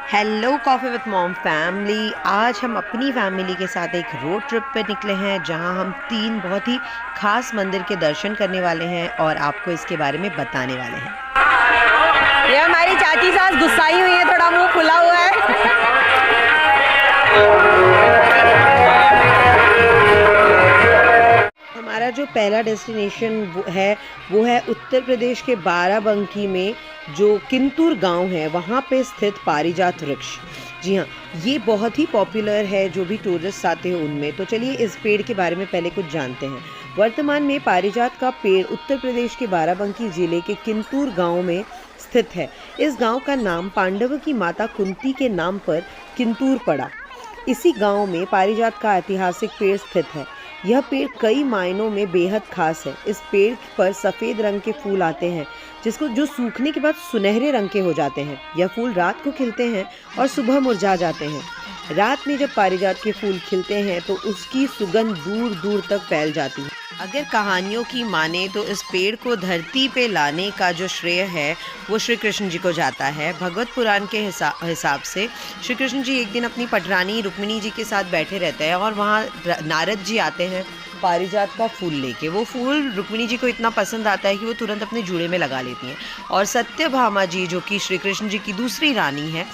Hello coffee with mom family. आज हम अपनी फैमिली के साथ एक रोड ट्रिप पे निकले हैं जहां हम 3 बहुत ही ख़ास मंदिर के दर्शन करने वाले हैं और आपको इसके बारे में बताने वाले हैं। ये हमारी चाची सास गुस्साई हुई है, थोड़ा मुंह खुला हुआ है। हमारा जो पहला डेस्टिनेशन वो है उत्तर प्रदेश के बाराबंकी में जो किंतूर गांव है वहाँ पे स्थित पारिजात वृक्ष। जी हाँ, ये बहुत ही पॉपुलर है, जो भी टूरिस्ट आते हैं उनमें। तो चलिए इस पेड़ के बारे में पहले कुछ जानते हैं। वर्तमान में पारिजात का पेड़ उत्तर प्रदेश के बाराबंकी जिले के किंतूर गांव में स्थित है। इस गांव का नाम पांडवों की माता कुंती के नाम पर किंतूर पड़ा। इसी गांव में पारिजात का ऐतिहासिक पेड़ स्थित है। यह पेड़ कई मायनों में बेहद खास है। इस पेड़ पर सफ़ेद रंग के फूल आते हैं जो सूखने के बाद सुनहरे रंग के हो जाते हैं। यह फूल रात को खिलते हैं और सुबह मुरझा जाते हैं। रात में जब पारिजात के फूल खिलते हैं तो उसकी सुगंध दूर दूर तक फैल जाती है। अगर कहानियों की माने तो इस पेड़ को धरती पे लाने का जो श्रेय है वो श्री कृष्ण जी को जाता है। भगवत पुराण के हिसाब से श्री कृष्ण जी एक दिन अपनी पटरानी रुक्मिणी जी के साथ बैठे रहते हैं और वहाँ नारद जी आते हैं पारिजात का फूल लेके। वो फूल रुक्मिणी जी को इतना पसंद आता है कि वो तुरंत अपने जूड़े में लगा लेती हैं। और सत्यभामा जी, जो कि श्री कृष्ण जी की दूसरी रानी है,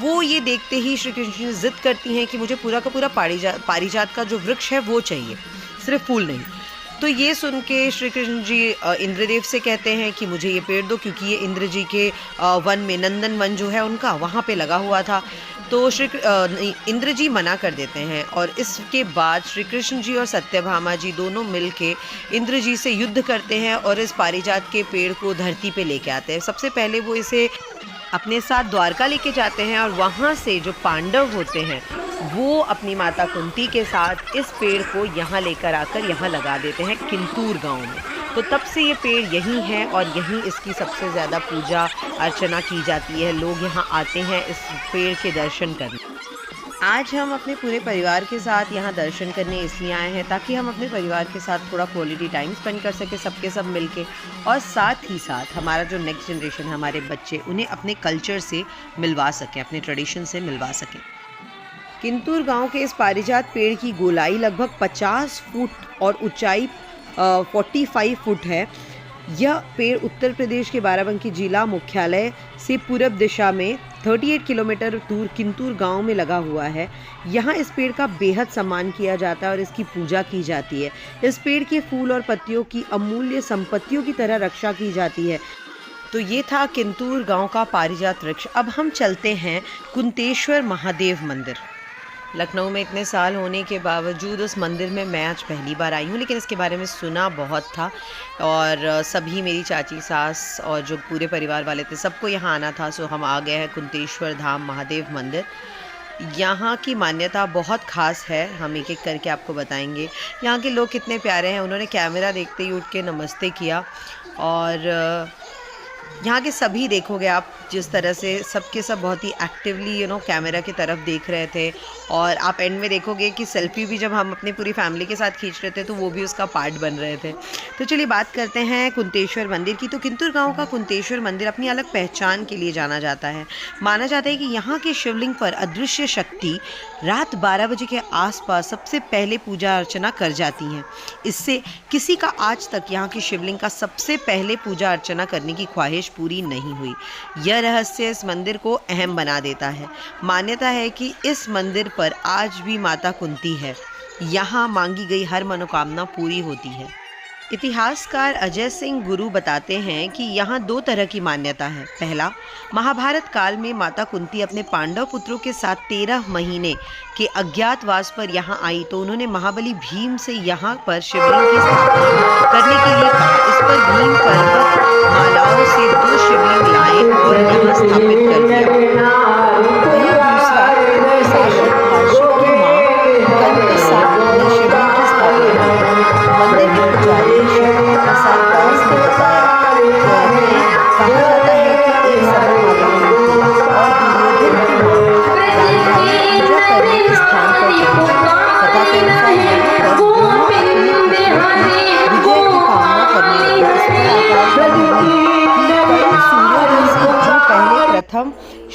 वो ये देखते ही श्री कृष्ण जी जिद करती हैं कि मुझे पूरा का पूरा पारिजात का जो वृक्ष है वो चाहिए, सिर्फ फूल नहीं। तो ये सुन के श्री कृष्ण जी इंद्रदेव से कहते हैं कि मुझे ये पेड़ दो, क्योंकि ये इंद्र जी के वन में, नंदन वन जो है उनका, वहाँ पे लगा हुआ था। तो इंद्र जी मना कर देते हैं और इसके बाद श्री कृष्ण जी और सत्यभामा जी दोनों मिलके इंद्र जी से युद्ध करते हैं और इस पारिजात के पेड़ को धरती पे लेके आते हैं। सबसे पहले वो इसे अपने साथ द्वारका लेके जाते हैं और वहाँ से जो पांडव होते हैं वो अपनी माता कुंती के साथ इस पेड़ को यहाँ लेकर आकर यहाँ लगा देते हैं किंतूर गांव में। तो तब से ये पेड़ यहीं है और यहीं इसकी सबसे ज़्यादा पूजा अर्चना की जाती है। लोग यहाँ आते हैं इस पेड़ के दर्शन करने। आज हम अपने पूरे परिवार के साथ यहाँ दर्शन करने इसलिए आए हैं ताकि हम अपने परिवार के साथ थोड़ा क्वालिटी टाइम स्पेंड कर सकें, सबके सब मिलके, और साथ ही साथ हमारा जो नेक्स्ट जनरेशन है, हमारे बच्चे, उन्हें अपने कल्चर से मिलवा सकें, अपने ट्रेडिशन से मिलवा सकें। किंतूर गांव के इस पारिजात पेड़ की गोलाई लगभग 50 फुट और ऊंचाई 45 फुट है। यह पेड़ उत्तर प्रदेश के बाराबंकी जिला मुख्यालय से पूर्व दिशा में 38 किलोमीटर दूर किंतूर गांव में लगा हुआ है। यहाँ इस पेड़ का बेहद सम्मान किया जाता है और इसकी पूजा की जाती है। इस पेड़ के फूल और पत्तियों की अमूल्य संपत्तियों की तरह रक्षा की जाती है। तो ये था किंतूर गांव का पारिजात वृक्ष। अब हम चलते हैं कुंतेश्वर महादेव मंदिर। लखनऊ में इतने साल होने के बावजूद उस मंदिर में मैं आज पहली बार आई हूँ, लेकिन इसके बारे में सुना बहुत था और सभी, मेरी चाची सास और जो पूरे परिवार वाले थे, सबको यहाँ आना था। सो हम आ गए हैं कुंतेश्वर धाम महादेव मंदिर। यहाँ की मान्यता बहुत ख़ास है, हम एक एक करके आपको बताएंगे। यहाँ के लोग कितने प्यारे हैं। उन्होंने कैमरा देखते ही उठ के नमस्ते किया और यहाँ के सभी देखोगे आप जिस तरह से सबके सब बहुत ही एक्टिवली कैमरा की तरफ देख रहे थे। और आप एंड में देखोगे कि सेल्फी भी जब हम अपनी पूरी फैमिली के साथ खींच रहे थे तो वो भी उसका पार्ट बन रहे थे। तो चलिए बात करते हैं कुंतेश्वर मंदिर की। तो किंतूर गांव का कुंतेश्वर मंदिर अपनी अलग पहचान के लिए जाना जाता है। माना जाता है कि यहाँ के शिवलिंग पर अदृश्य शक्ति रात 12 बजे के आसपास सबसे पहले पूजा अर्चना कर जाती हैं। इससे किसी का आज तक यहाँ के शिवलिंग का सबसे पहले पूजा अर्चना करने की ख्वाहिश पूरी नहीं हुई। यह रहस्य इस मंदिर को अहम बना देता है। मान्यता है कि इस मंदिर पर आज भी माता कुंती है। यहाँ मांगी गई हर मनोकामना पूरी होती है। इतिहासकार अजय सिंह गुरु बताते हैं कि यहाँ 2 तरह की मान्यता है। पहला, महाभारत काल में माता कुंती अपने पांडव पुत्रों के साथ 13 महीने के अज्ञातवास पर यहाँ आई तो उन्होंने महाबली भीम से यहाँ पर शिवलिंग की स्थापना करने के लिए कहा। इस पर भीम पर्वत मालाओं से 2 शिवलिंग लाए और यहाँ स्थापित कर दिया। वहीं दूसरा, शासक हर्षों की मां कंकसा ने शिवलिंग की स्थापना की। मंदिर के पुजारी शक्ति प्रसाद दास ने बताया कहा जाता है कि एक समय माता कुंती और दुर्योधन की मां गांधारी पूजा करने के स्थान पर पहुंची। कथा के अनुसार यहाँ पर दोनों अपने पुत्रों की विजय की कामना करने लगे। इसमें आकाश में सूर्योदय से जो पहले प्रथम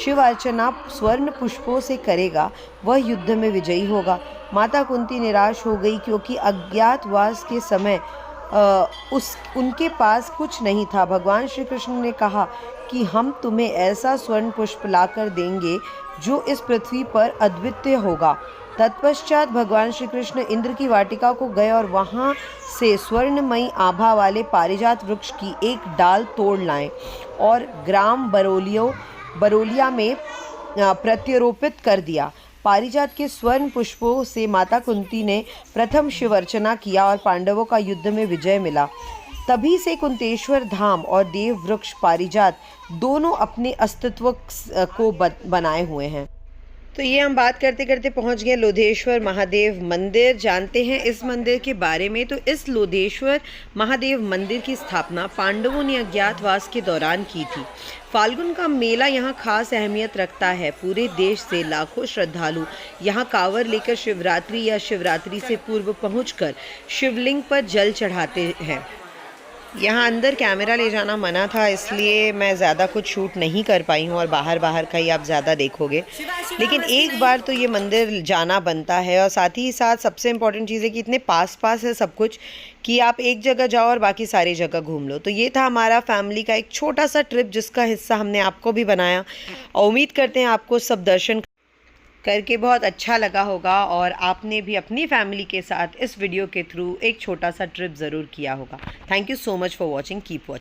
शिव अर्चना स्वर्ण पुष्पों से करेगा वह युद्ध में विजयी होगा। माता कुंती निराश हो गई क्योंकि अज्ञातवास के समय उनके पास कुछ नहीं था। भगवान श्री कृष्ण ने कहा कि हम तुम्हें ऐसा स्वर्ण पुष्प लाकर देंगे जो इस पृथ्वी पर अद्वितीय होगा। तत्पश्चात भगवान श्री कृष्ण इंद्र की वाटिका को गए और वहाँ से स्वर्णमयी आभा वाले पारिजात वृक्ष की एक डाल तोड़ लाएं और ग्राम बरोलिया में प्रत्यारोपित कर दिया। पारिजात के स्वर्ण पुष्पों से माता कुंती ने प्रथम शिव अर्चना किया और पांडवों का युद्ध में विजय मिला। तभी से कुंतेश्वर धाम और देव वृक्ष पारिजात दोनों अपने अस्तित्व को बनाए हुए हैं। तो ये हम बात करते करते पहुंच गए लोधेश्वर महादेव मंदिर। जानते हैं इस मंदिर के बारे में। तो इस लोधेश्वर महादेव मंदिर की स्थापना पांडवों ने अज्ञातवास के दौरान की थी। फाल्गुन का मेला यहाँ खास अहमियत रखता है। पूरे देश से लाखों श्रद्धालु यहाँ कांवर लेकर शिवरात्रि या शिवरात्रि से पूर्व पहुंचकर शिवलिंग पर जल चढ़ाते हैं। यहाँ अंदर कैमरा ले जाना मना था, इसलिए मैं ज़्यादा कुछ शूट नहीं कर पाई हूँ और बाहर का ही आप ज़्यादा देखोगे। लेकिन एक बार तो ये मंदिर जाना बनता है। और साथ ही साथ सबसे इम्पॉर्टेंट चीज़ है कि इतने पास है सब कुछ कि आप एक जगह जाओ और बाकी सारी जगह घूम लो। तो ये था हमारा फैमिली का एक छोटा सा ट्रिप जिसका हिस्सा हमने आपको भी बनाया। और उम्मीद करते हैं आपको सब दर्शन करके बहुत अच्छा लगा होगा और आपने भी अपनी फैमिली के साथ इस वीडियो के थ्रू एक छोटा सा ट्रिप ज़रूर किया होगा। Thank you so much for watching. Keep watching.